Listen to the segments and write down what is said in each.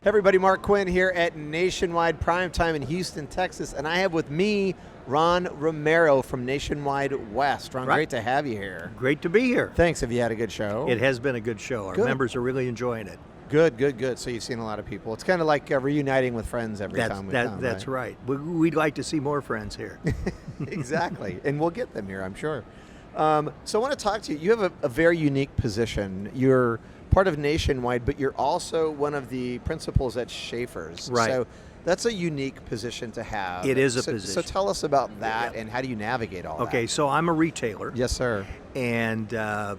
Hey everybody, Mark Quinn here at Nationwide PrimeTime in Houston, Texas, and I have with me Ron Romero from Nationwide West. Ron, great to have you here. Great to be here. Thanks. Have you had a good show? It has been a good show. Our members are really enjoying it. Good. So you've seen a lot of people. It's kind of like reuniting with friends every time we come. That's right. We'd like to see more friends here. Exactly, and we'll get them here, I'm sure. So I want to talk to you. You have a very unique position. You're part of Nationwide, but you're also one of the principals at Schaefer's. Right. So that's a unique position to have. It is a position. So tell us about that and how do you navigate all that? Okay, so I'm a retailer. Yes, sir. And I've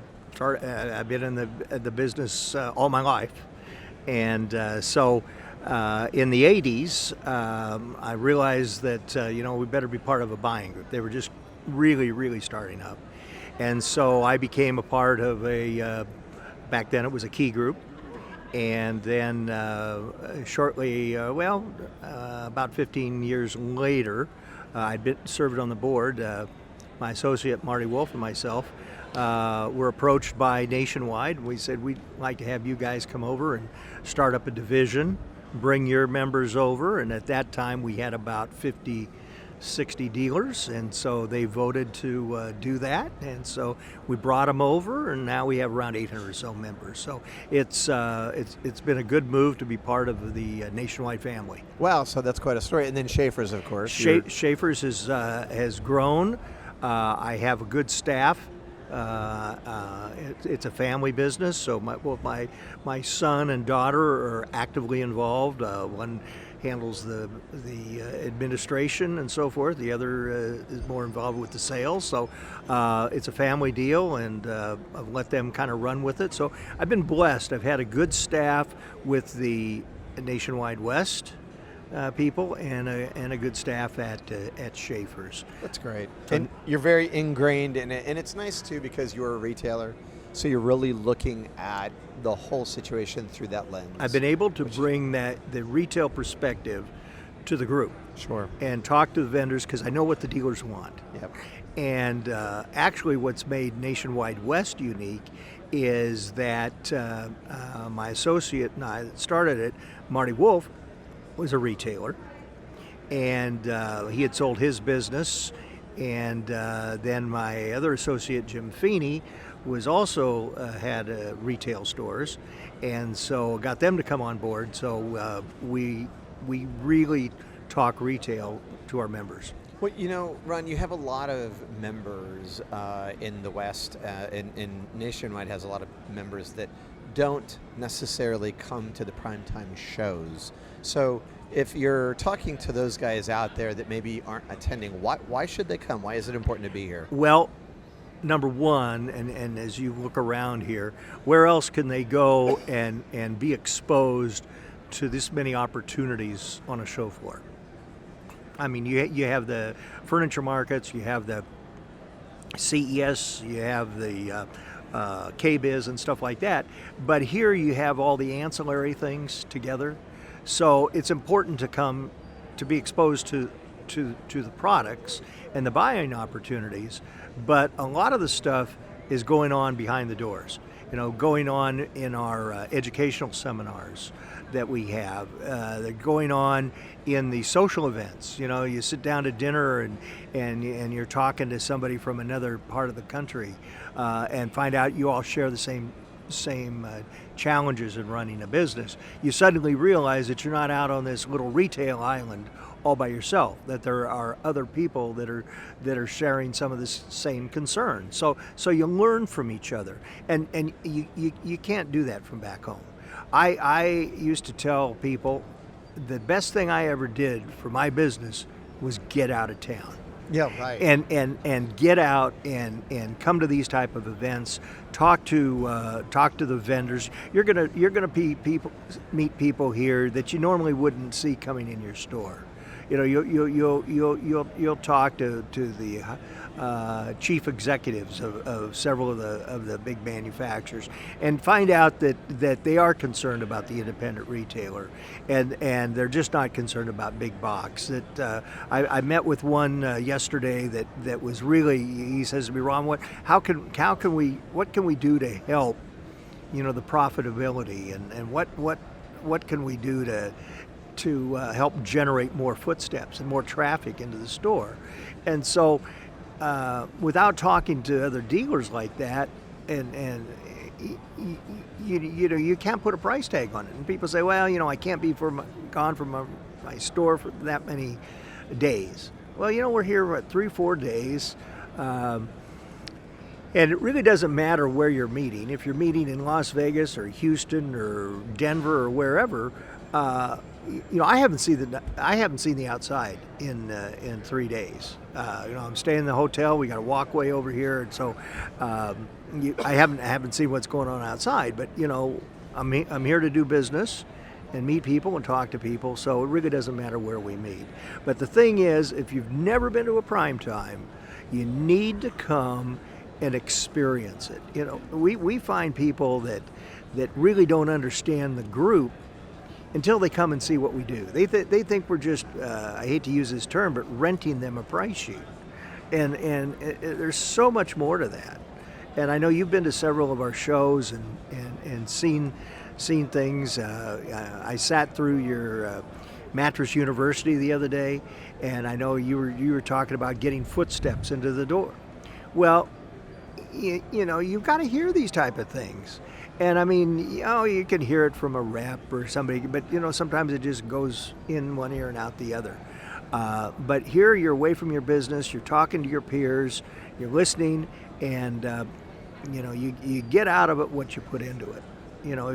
been in the business all my life. And so in the 80s, I realized that, we better be part of a buying group. They were just really starting up. And so I became a part of back then it was a key group. And then shortly, about 15 years later, I'd served on the board. My associate, Marty Wolf, and myself were approached by Nationwide. We said, we'd like to have you guys come over and start up a division, bring your members over. And at that time, we had about 60 dealers, and so they voted to do that, and so we brought them over, and now we have around 800 or so members. So it's been a good move to be part of the Nationwide family. Wow, so that's quite a story. And then Schaefer's, of course. Schaefer's has grown. I have a good staff. It's a family business, so my son and daughter are actively involved. One handles the administration and so forth. The other is more involved with the sales. So it's a family deal, and I've let them kind of run with it. So I've been blessed. I've had a good staff with the Nationwide West people and a good staff at Schaefer's. That's great. And you're very ingrained in it, and it's nice too because you're a retailer, so you're really looking at the whole situation through that lens. I've been able to bring the retail perspective to the group. Sure. And talk to the vendors because I know what the dealers want. Yep. And actually what's made Nationwide West unique is that my associate and I that started it, Marty Wolf, was a retailer, and he had sold his business, and then my other associate, Jim Feeney, was also had retail stores, and so got them to come on board. So we really talk retail to our members. Well, Ron, you have a lot of members in the West, and Nationwide has a lot of members that don't necessarily come to the PrimeTime shows. So if you're talking to those guys out there that maybe aren't attending, why should they come? Why is it important to be here? Well, number one, and as you look around here, where else can they go and be exposed to this many opportunities on a show floor? I mean, you have the furniture markets, you have the CES, you have the K-Biz and stuff like that, but here you have all the ancillary things together. So it's important to come to be exposed to the products and the buying opportunities, but a lot of the stuff is going on behind the doors. Going on in our educational seminars that we have. They're going on in the social events. You sit down to dinner and you're talking to somebody from another part of the country and find out you all share the same challenges in running a business. You suddenly realize that you're not out on this little retail island all by yourself, that there are other people that are sharing some of the same concerns. So you learn from each other, and you can't do that from back home. I used to tell people the best thing I ever did for my business was get out of town. Yeah, right. And get out and come to these type of events. Talk to the vendors. You're gonna meet people here that you normally wouldn't see coming in your store. You'll talk to the chief executives of several of the big manufacturers and find out that they are concerned about the independent retailer, and they're just not concerned about big box. That I met with one yesterday that was really, he says to me, Ron, what can we do to help the profitability, and what what can we do to help generate more footsteps and more traffic into the store. And so without talking to other dealers like that, and you know, you can't put a price tag on it. And people say, well, you know, I can't be gone from my store for that many days. Well, you know, we're here for 3-4 days. And it really doesn't matter where you're meeting. If you're meeting in Las Vegas or Houston or Denver or wherever, you know, I haven't seen the outside in 3 days. You know, I'm staying in the hotel. We got a walkway over here, and so I haven't seen what's going on outside. But you know, I'm here to do business and meet people and talk to people. So it really doesn't matter where we meet. But the thing is, if you've never been to a PrimeTime, you need to come and experience it. You know, we find people that really don't understand the group until they come and see what we do. They think we're just, I hate to use this term, but renting them a price sheet. And there's so much more to that. And I know you've been to several of our shows and seen things. I sat through your Mattress University the other day, and I know you were talking about getting footsteps into the door. Well, you know, you've got to hear these type of things. And I mean, you know, you can hear it from a rep or somebody, but you know, sometimes it just goes in one ear and out the other. But here you're away from your business, you're talking to your peers, you're listening, and you know, you get out of it what you put into it. You know,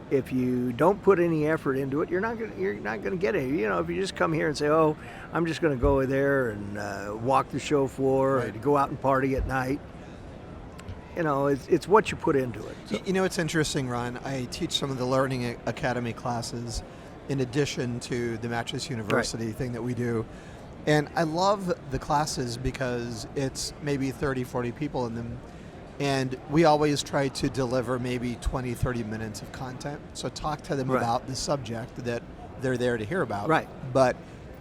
if you don't put any effort into it, you're not gonna get it. You know, if you just come here and say, oh, I'm just gonna go there and walk the show floor, right, and go out and party at night. You know, it's what you put into it. So. You know, it's interesting, Ron. I teach some of the Learning Academy classes in addition to the Mattress University thing that we do. And I love the classes because it's maybe 30, 40 people in them. And we always try to deliver maybe 20, 30 minutes of content. So talk to them about the subject that they're there to hear about. Right. But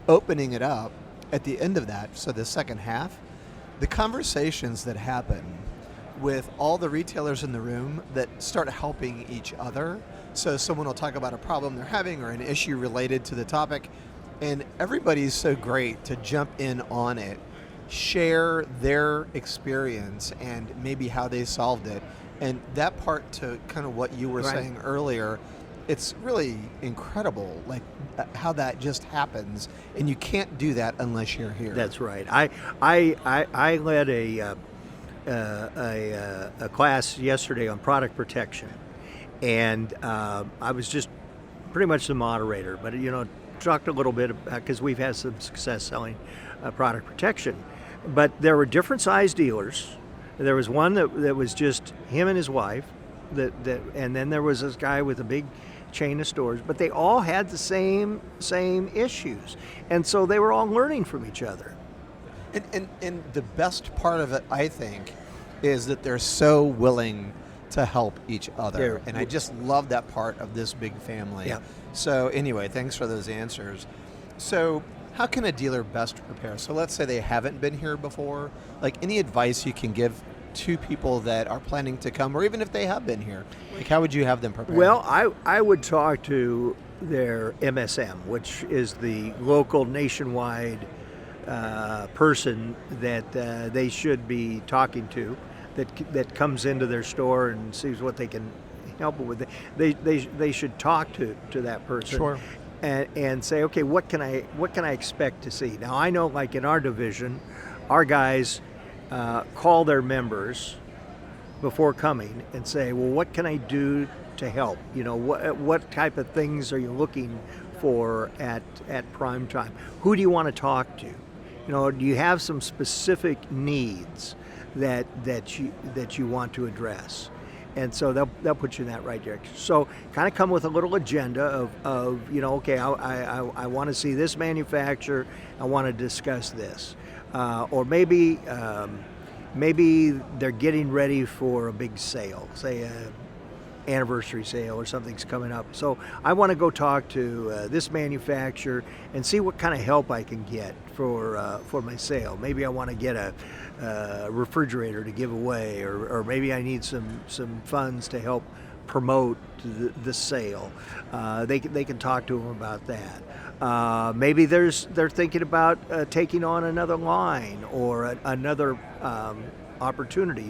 opening it up at the end of that, so the second half, the conversations that happen with all the retailers in the room that start helping each other. So someone will talk about a problem they're having or an issue related to the topic, and everybody's so great to jump in on it, share their experience and maybe how they solved it. And that part, to kind of what you were saying earlier, it's really incredible, like how that just happens, and you can't do that unless you're here. That's right. I led a class yesterday on product protection, and I was just pretty much the moderator, but you know, talked a little bit about, because we've had some success selling product protection, but there were different size dealers. There was one that was just him and his wife, and then there was this guy with a big chain of stores, but they all had the same issues, and so they were all learning from each other. And the best part of it, I think, is that they're so willing to help each other. And I just love that part of this big family. Yeah. So anyway, thanks for those answers. So how can a dealer best prepare? So let's say they haven't been here before. Like, any advice you can give to people that are planning to come, or even if they have been here? Like, how would you have them prepare? Well, I would talk to their MSM, which is the local nationwide person that they should be talking to, that comes into their store and sees what they can help with. They should talk to that person. Sure. And say, okay, what can I expect to see? Now, I know, like in our division, our guys call their members before coming and say, well, what can I do to help? You know, what type of things are you looking for at PrimeTime? Who do you want to talk to? You know, do you have some specific needs that you want to address? And so they'll put you in that right direction. So kind of come with a little agenda of you know, okay, I want to see this manufacturer, I want to discuss this. Or maybe they're getting ready for a big sale, say a anniversary sale or something's coming up. So I want to go talk to this manufacturer and see what kind of help I can get for my sale. Maybe I want to get a refrigerator to give away, or maybe I need some funds to help promote the sale. They can talk to them about that. Maybe they're thinking about taking on another line or another opportunity.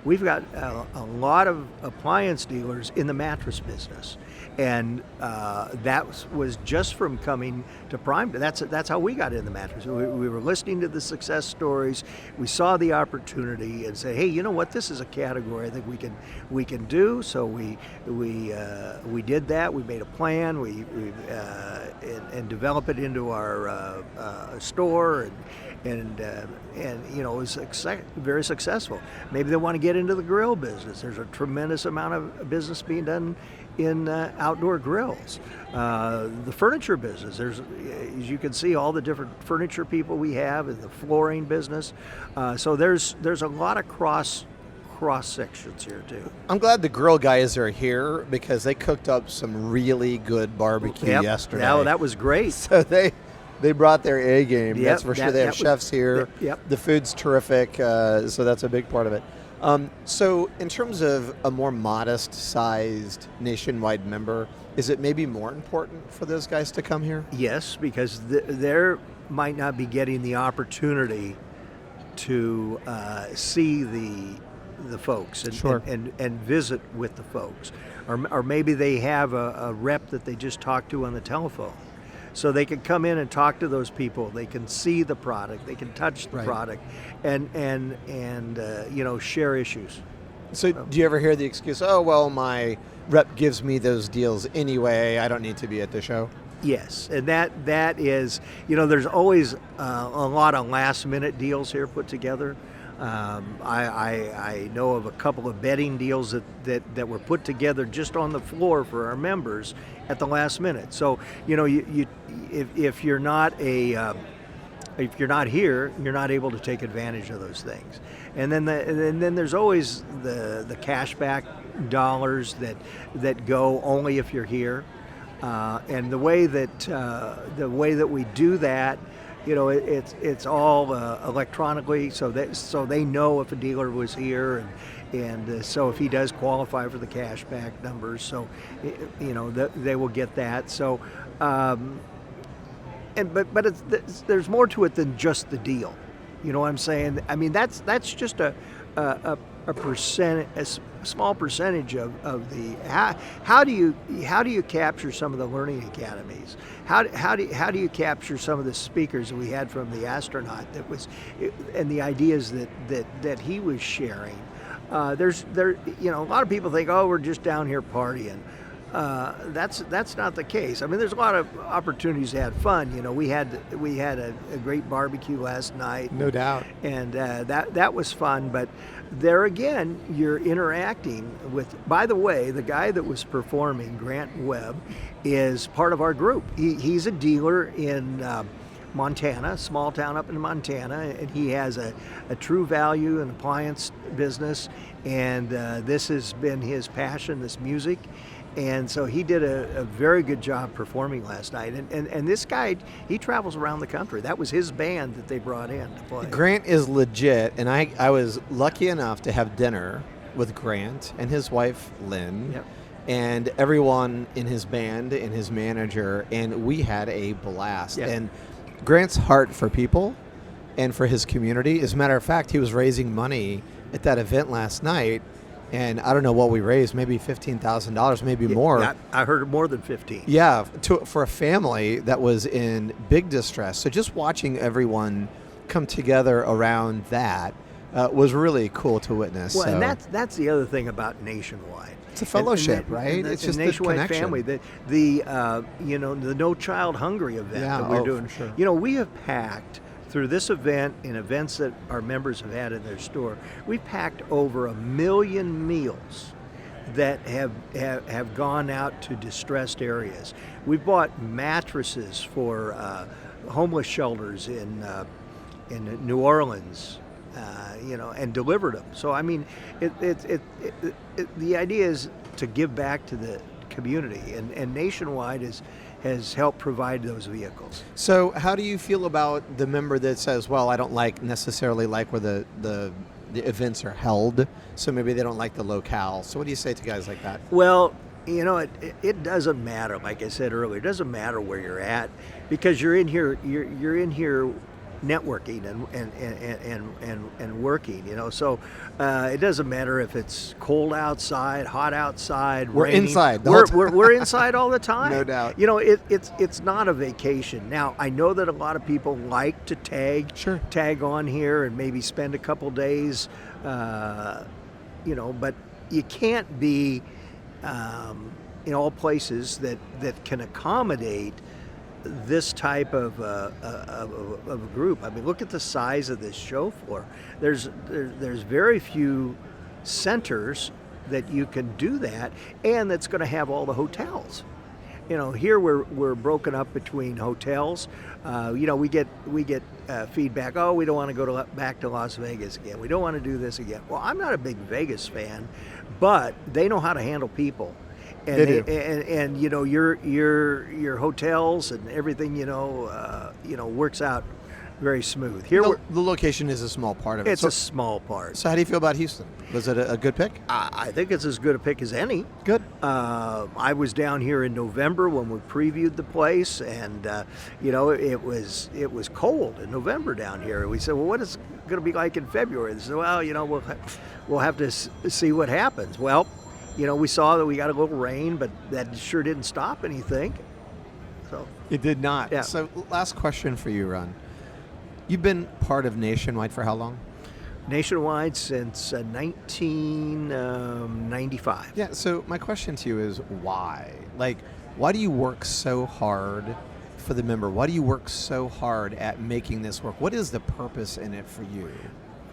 We've got a lot of appliance dealers in the mattress business, and that was just from coming to Prime. That's how we got in the mattress. We were listening to the success stories. We saw the opportunity and said, hey, you know what? This is a category I think we can do. So we did that. We made a plan. And develop it into our store and you know, it was very successful. Maybe they want to get into the grill business. There's a tremendous amount of business being done in outdoor grills. The furniture business, there's, as you can see, all the different furniture people we have in the flooring business. So there's a lot of cross sections here too. I'm glad the grill guys are here because they cooked up some really good barbecue yesterday. Yeah, that was great. So they brought their A game. Yep, that's for sure. They have chefs here. Yep. The food's terrific, so that's a big part of it. So in terms of a more modest-sized nationwide member, is it maybe more important for those guys to come here? Yes, because they might not be getting the opportunity to see the folks and visit with the folks, or maybe they have a rep that they just talked to on the telephone. So they can come in and talk to those people. They can see the product. They can touch the product, and you know, share issues. So do you ever hear the excuse, oh, well, my rep gives me those deals anyway, I don't need to be at the show? Yes, and that is, you know, there's always a lot of last-minute deals here put together. I know of a couple of betting deals that were put together just on the floor for our members at the last minute. So, you know, if you're not here, you're not able to take advantage of those things. And then there's always the cashback dollars that go only if you're here. And the way that we do that, you know, it's all electronically, so they know if a dealer was here, and so if he does qualify for the cashback numbers, so you know they will get that. So, but there's more to it than just the deal. You know what I'm saying? I mean, that's just a percent, a small percentage of the how do you capture some of the learning academies? How do you capture some of the speakers that we had from the astronaut and the ideas that he was sharing? You know, a lot of people think, oh, we're just down here partying. That's not the case. I mean, there's a lot of opportunities to have fun. You know, we had a great barbecue last night. No doubt. And that was fun. But there again, you're interacting with. By the way, the guy that was performing, Grant Webb, is part of our group. He's a dealer in Montana, small town up in Montana, and he has a True Value and appliance business. And this has been his passion, this music. And so he did a very good job performing last night. And this guy, he travels around the country. That was his band that they brought in to play. Grant is legit, and I was lucky enough to have dinner with Grant and his wife, Lynn, and everyone in his band and his manager, and we had a blast. Yep. And Grant's heart for people and for his community, as a matter of fact, he was raising money at that event last night. And I don't know what we raised, maybe $15,000, maybe more. Yeah, I heard more than 15. Yeah, for a family that was in big distress. So just watching everyone come together around that was really cool to witness. Well, so. and that's the other thing about Nationwide. It's a fellowship, right? It's just Nationwide the connection. family. The you know, the No Child Hungry event that we're doing. For sure. You know, we have packed through this event and events that our members have had in their store. We've packed over 1 million meals that have gone out to distressed areas. We bought mattresses for homeless shelters in New Orleans. You know, and delivered them. So I mean, the idea is to give back to the community, and Nationwide has helped provide those vehicles. So how do you feel about the member that says, well, I don't necessarily like where the the events are held, so maybe they don't like the locale. So what do you say to guys like that? Well, it doesn't matter. Like I said earlier, it doesn't matter where you're at, because you're in here. You're in here networking and working. So it doesn't matter if it's cold outside, hot outside. We're raining. inside. We're inside all the time. No doubt. It's not a vacation. Now I know that a lot of people like to tag on here and maybe spend a couple days. But you can't be in all places that can accommodate this type of a group. I mean, look at the size of this show floor. There's very few centers that you can do that, and that's going to have all the hotels. Here we're broken up between hotels. We get feedback. Oh, we don't want to go back to Las Vegas again. We don't want to do this again. Well, I'm not a big Vegas fan, but they know how to handle people. And They do. And your hotels and everything works out very smooth. Here The location is a small part of it. it's a small part. So how do you feel about Houston? Was it a good pick? I think it's as good a pick as any. Good. I was down here in November when we previewed the place, and it was cold in November down here. We said, well, what is it going to be like in February? They said, well, we'll have to see what happens. Well, we saw that we got a little rain, but that sure didn't stop anything. So It did not. Yeah. So last question for you, Ron. You've been part of Nationwide for how long? Nationwide since 1995. Yeah, so my question to you is why? Like, why do you work so hard for the member? Why do you work so hard at making this work? What is the purpose in it for you?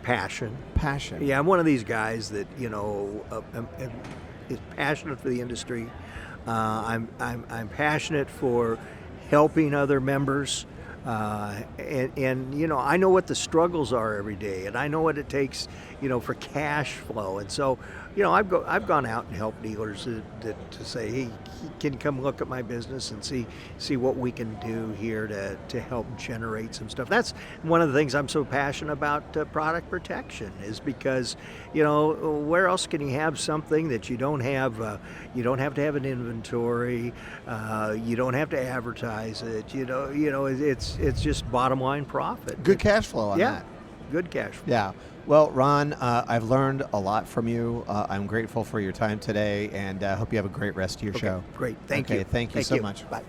Passion. Passion. Yeah, I'm one of these guys that is passionate for the industry. I'm passionate for helping other members, and I know what the struggles are every day, and I know what it takes for cash flow, and so I've gone out and helped dealers to say, hey, can you come look at my business and see what we can do here to help generate some stuff. That's one of the things I'm so passionate about product protection, is because where else can you have something that you don't have? You don't have to have an inventory. You don't have to advertise it. It's just bottom line profit. Good cash flow on that. Good cash flow. Yeah. Well, Ron, I've learned a lot from you. I'm grateful for your time today, and I hope you have a great rest of your show. Great. Thank you. Thank you so much. Bye.